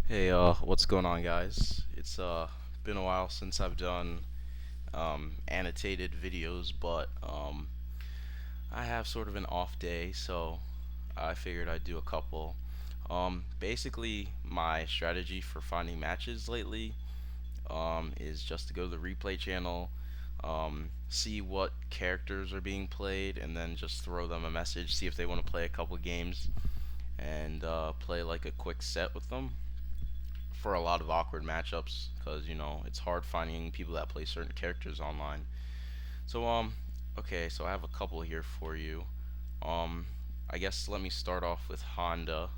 Hey, what's going on, guys? It's been a while since I've done annotated videos, but I have sort of an off day, so I figured I'd do a couple. Basically, my strategy for finding matches lately is just to go to the replay channel, see what characters are being played, and then just throw them a message, see if they want to play a couple games, and play like a quick set with them for a lot of awkward matchups because it's hard finding people that play certain characters online. So okay, so I have a couple here for you. Um I guess let me start off with Honda.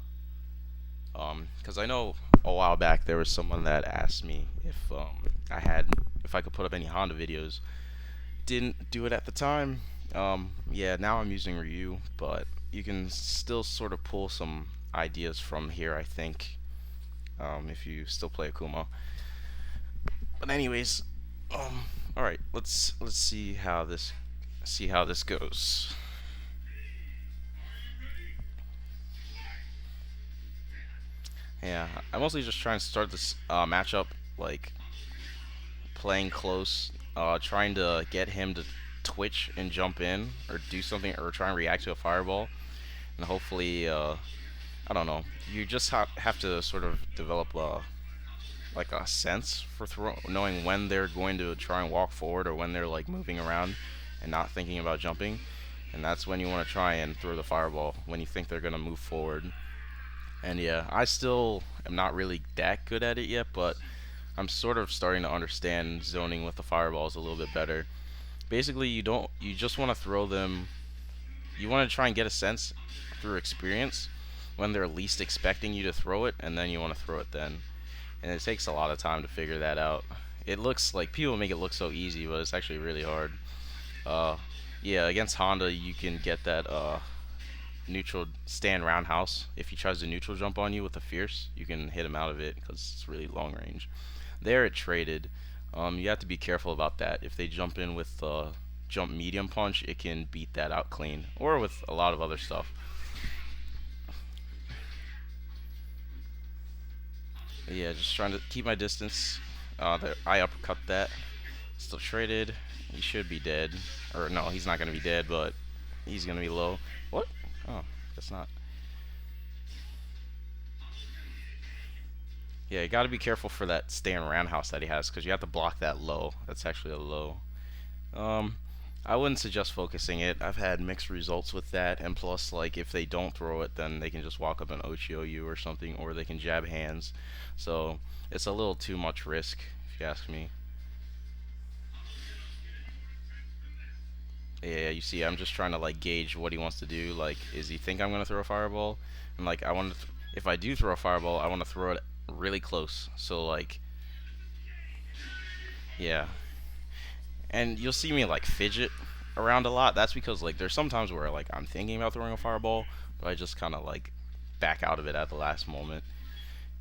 Because I know a while back there was someone that asked me if I could put up any Honda videos. Didn't do it at the time. Yeah, now I'm using Ryu, but you can still sort of pull some ideas from here, I think, if you still play Akuma. But anyways, all right, let's see how this goes. Yeah, I'm mostly just trying to start this matchup like playing close, trying to get him to twitch and jump in or do something or try and react to a fireball, and hopefully, I don't know. You just have to sort of develop like a sense for knowing when they're going to try and walk forward or when they're like moving around and not thinking about jumping. And that's when you want to try and throw the fireball when you think they're going to move forward. And yeah, I still am not really that good at it yet, but I'm sort of starting to understand zoning with the fireballs a little bit better. Basically, you just want to throw them. You want to try and get a sense through experience when they're least expecting you to throw it, and then you want to throw it then. And it takes a lot of time to figure that out. It looks like people make it look so easy, but it's actually really hard. Uh, yeah, against Honda, you can get that neutral stand roundhouse. If he tries to neutral jump on you with a fierce, you can hit him out of it because it's really long range. There it traded. You have to be careful about that. If they jump in with jump medium punch, it can beat that out clean, or with a lot of other stuff. But yeah, just trying to keep my distance. I uppercut that. Still traded. He should be dead. Or no, he's not gonna be dead, but he's gonna be low. What? Oh, that's not. Yeah, you gotta be careful for that stand roundhouse that he has, because you have to block that low. That's actually a low. Um, I wouldn't suggest focusing it. I've had mixed results with that, and plus, like, if they don't throw it, then they can just walk up and Ochio you or something, or they can jab hands. So it's a little too much risk, if you ask me. Yeah, you see, I'm just trying to like gauge what he wants to do. Like, is he think I'm gonna throw a fireball? And like, if I do throw a fireball, I want to throw it really close. So like, yeah. And you'll see me like fidget around a lot. That's because like there's sometimes where like I'm thinking about throwing a fireball, but I just kind of like back out of it at the last moment.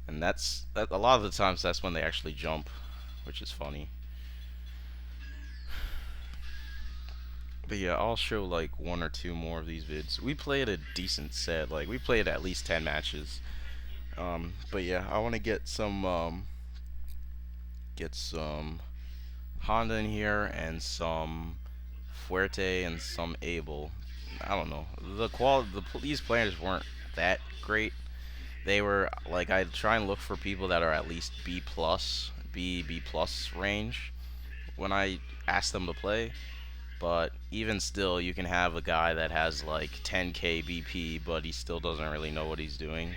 And that a lot of the times that's when they actually jump, which is funny. But yeah, I'll show like one or two more of these vids. We played a decent set. Like we played at least 10 matches. But yeah, I want to get some Honda in here and some Fuerte and some Abel. I don't know. These players weren't that great. They were like I try and look for people that are at least B plus, B plus range when I ask them to play. But even still, you can have a guy that has like 10k BP, but he still doesn't really know what he's doing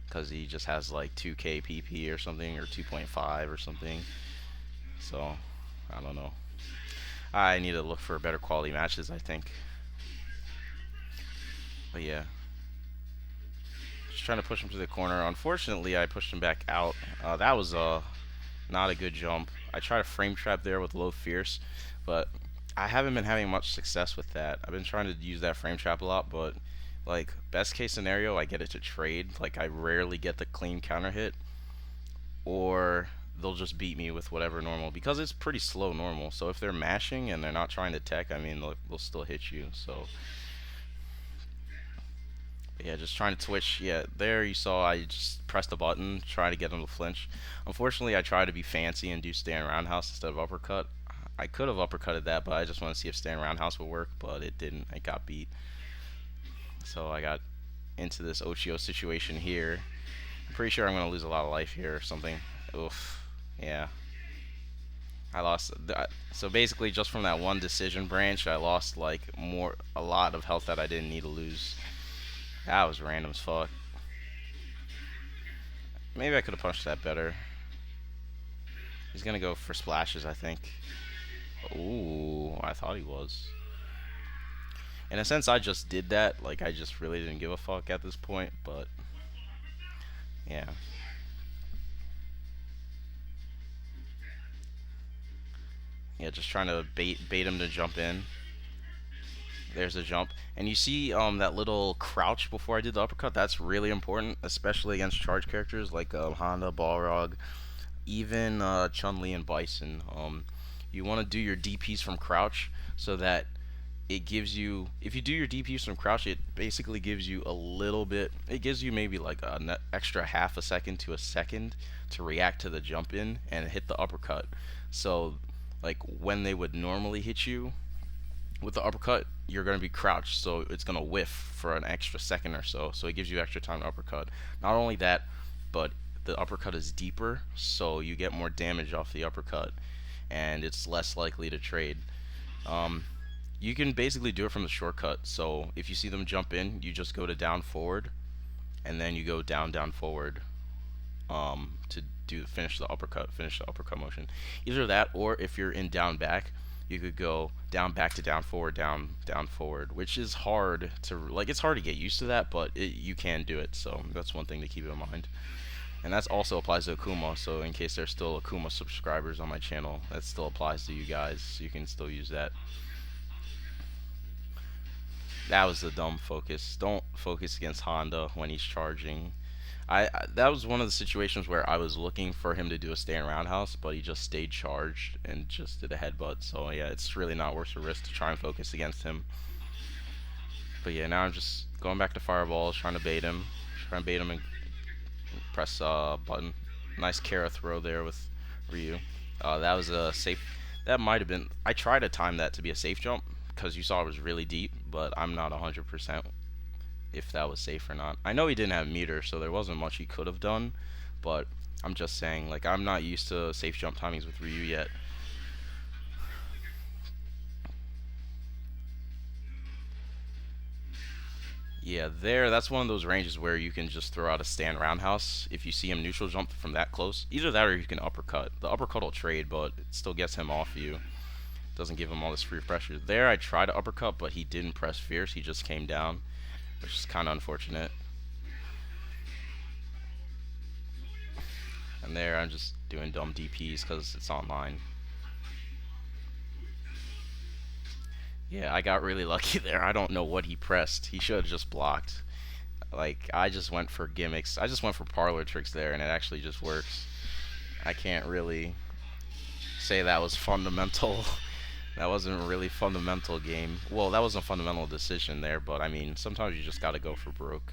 because he just has like 2k PP or something, or 2.5 or something. So I don't know. I need to look for better quality matches, I think. But yeah, just trying to push him to the corner. Unfortunately, I pushed him back out. That was not a good jump. I tried a frame trap there with low fierce, but I haven't been having much success with that. I've been trying to use that frame trap a lot, but like best case scenario, I get it to trade. Like I rarely get the clean counter hit, or they'll just beat me with whatever normal because it's pretty slow normal. So if they're mashing and they're not trying to tech, I mean they'll still hit you. So, Yeah, just trying to twitch. Yeah, there you saw I just pressed the button, trying to get him to flinch. Unfortunately, I tried to be fancy and do stand roundhouse instead of uppercut. I could have uppercutted that, but I just want to see if stand roundhouse would work, but it didn't. I got beat. So I got into this Ochio situation here. I'm pretty sure I'm going to lose a lot of life here or something. Oof. Yeah. I lost. So basically, just from that one decision branch, I lost like a lot of health that I didn't need to lose. That was random as fuck. Maybe I could have punched that better. He's gonna go for splashes, I think. Ooh, I thought he was. In a sense, I just did that. Like, I just really didn't give a fuck at this point, but yeah. Yeah, just trying to bait him to jump in. There's a jump. And you see that little crouch before I did the uppercut? That's really important, especially against charge characters like Honda, Balrog, even Chun-Li and Bison. You want to do your DPs from crouch so that it gives you, if you do your DPs from crouch, it basically gives you a little bit, it gives you maybe like an extra half a second to a second to react to the jump in and hit the uppercut. So like when they would normally hit you with the uppercut, you're going to be crouched, so it's going to whiff for an extra second or so. So it gives you extra time to uppercut. Not only that, but the uppercut is deeper, so you get more damage off the uppercut, and it's less likely to trade. Um, you can basically do it from the shortcut. So if you see them jump in, you just go to down forward, and then you go down down forward to finish the uppercut motion. Either that, or if you're in down back, you could go down back to down forward, down down forward, which is hard to like. It's hard to get used to that, but you can do it. So that's one thing to keep in mind. And that also applies to Akuma. So in case there's still Akuma subscribers on my channel, that still applies to you guys. So you can still use that. That was the dumb focus. Don't focus against Honda when he's charging. That was one of the situations where I was looking for him to do a stand roundhouse, but he just stayed charged and just did a headbutt. So yeah, it's really not worth the risk to try and focus against him. But yeah, now I'm just going back to fireballs, trying to bait him and press button. Nice Kara throw there with Ryu. That was a safe. That might have been. I tried to time that to be a safe jump because you saw it was really deep, but I'm not 100% if that was safe or not. I know he didn't have meter, so there wasn't much he could have done, but I'm just saying, like, I'm not used to safe jump timings with Ryu yet. Yeah, that's one of those ranges where you can just throw out a stand roundhouse if you see him neutral jump from that close. Either that or you can uppercut. The uppercut will trade, but it still gets him off you. Doesn't give him all this free pressure. There, I tried to uppercut, but he didn't press fierce. He just came down, which is kind of unfortunate. And there, I'm just doing dumb DPs because it's online. Yeah, I got really lucky there. I don't know what he pressed. He should have just blocked. Like, I just went for gimmicks. I just went for parlor tricks there, and it actually just works. I can't really say that was fundamental. That wasn't a really fundamental game. Well, that was a fundamental decision there, but I mean, sometimes you just gotta go for broke.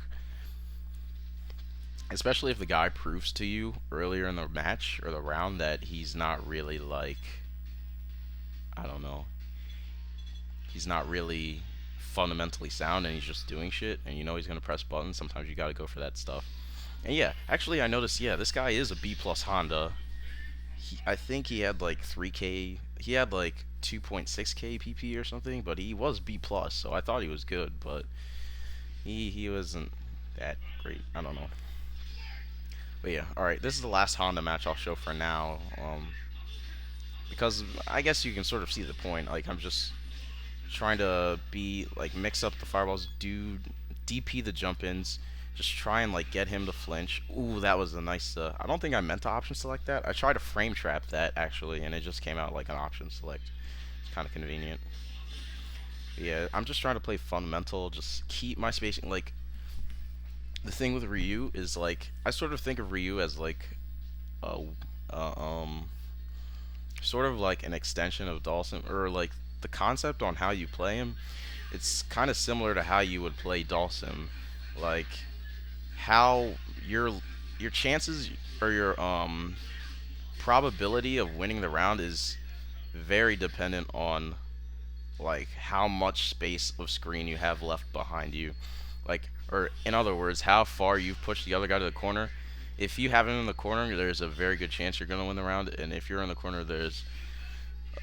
Especially if the guy proves to you earlier in the match or the round that he's not really like, I don't know, he's not really fundamentally sound and he's just doing shit and you know he's gonna press buttons. Sometimes you gotta go for that stuff. And yeah, actually I noticed, yeah, this guy is a B plus Honda. I think he had like 3K, he had like 2.6K PP or something, but he was B plus, so I thought he was good, but he wasn't that great. I don't know. But yeah, alright, this is the last Honda match I'll show for now. Because I guess you can sort of see the point. Like, I'm just trying to mix up the fireballs, do DP the jump ins, just try and like get him to flinch. Ooh, that was a nice. I don't think I meant to option select that. I tried to frame trap that actually, and it just came out like an option select. It's kind of convenient. But yeah, I'm just trying to play fundamental. Just keep my spacing. Like, the thing with Ryu is like I sort of think of Ryu as like a sort of like an extension of Dawson, or like the concept on how you play him. It's kind of similar to how you would play Dawson. like how your your chances or your probability of winning the round is very dependent on like how much space of screen you have left behind you. Like, or in other words, how far you've pushed the other guy to the corner. If you have him in the corner, there's a very good chance you're gonna win the round, and if you're in the corner, there's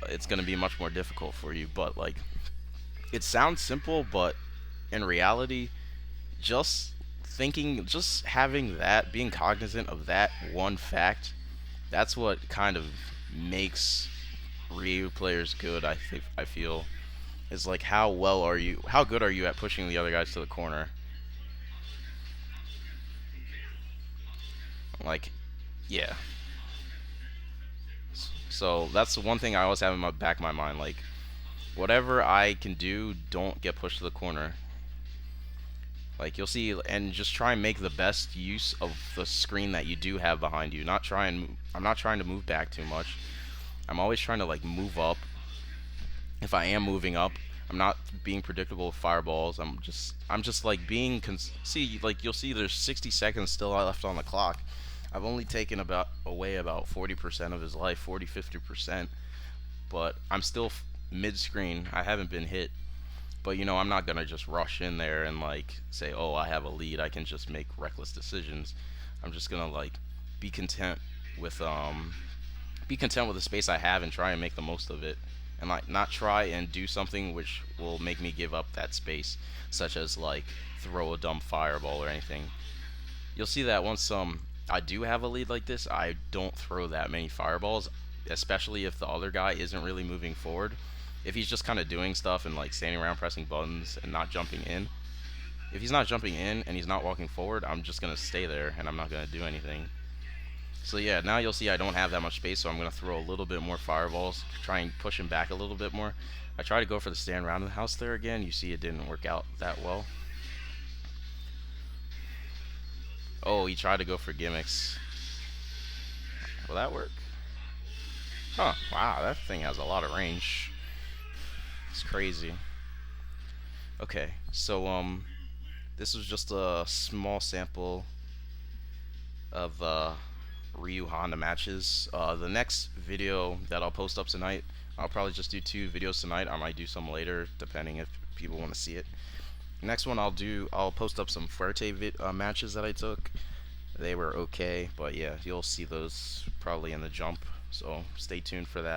it's gonna be much more difficult for you. But like, it sounds simple, but in reality, just just having that, being cognizant of that one fact, that's what kind of makes Ryu players good. I feel is like how good are you at pushing the other guys to the corner? Like, yeah. So that's the one thing I always have in my back of my mind. Like, whatever I can do, don't get pushed to the corner. Like you'll see, and just try and make the best use of the screen that you do have behind you. I'm not trying to move back too much. I'm always trying to like move up. If I am moving up, I'm not being predictable with fireballs. I'm just like see, like you'll see there's 60 seconds still left on the clock. I've only taken about 40% of his life, 40-50%, but I'm still mid screen. I haven't been hit. But I'm not gonna just rush in there and like say, "Oh, I have a lead. I can just make reckless decisions." I'm just gonna like be content with the space I have and try and make the most of it, and like not try and do something which will make me give up that space, such as like throw a dumb fireball or anything. You'll see that once I do have a lead like this, I don't throw that many fireballs, especially if the other guy isn't really moving forward. If he's just kind of doing stuff and like standing around pressing buttons and not jumping in. If he's not jumping in and he's not walking forward, I'm just gonna stay there and I'm not gonna do anything. So yeah, now you'll see I don't have that much space, so I'm gonna throw a little bit more fireballs, try and push him back a little bit more. I try to go for the stand round the house there again. You see it didn't work out that well. Oh, he tried to go for gimmicks. Will that work? Huh, wow, that thing has a lot of range. It's crazy. Okay, so this was just a small sample of Ryu Honda matches. The next video that I'll post up tonight, I'll probably just do 2 videos tonight. I might do some later, depending if people want to see it. Next one I'll post up some Fuerte matches that I took. They were okay, but yeah, you'll see those probably in the jump. So stay tuned for that.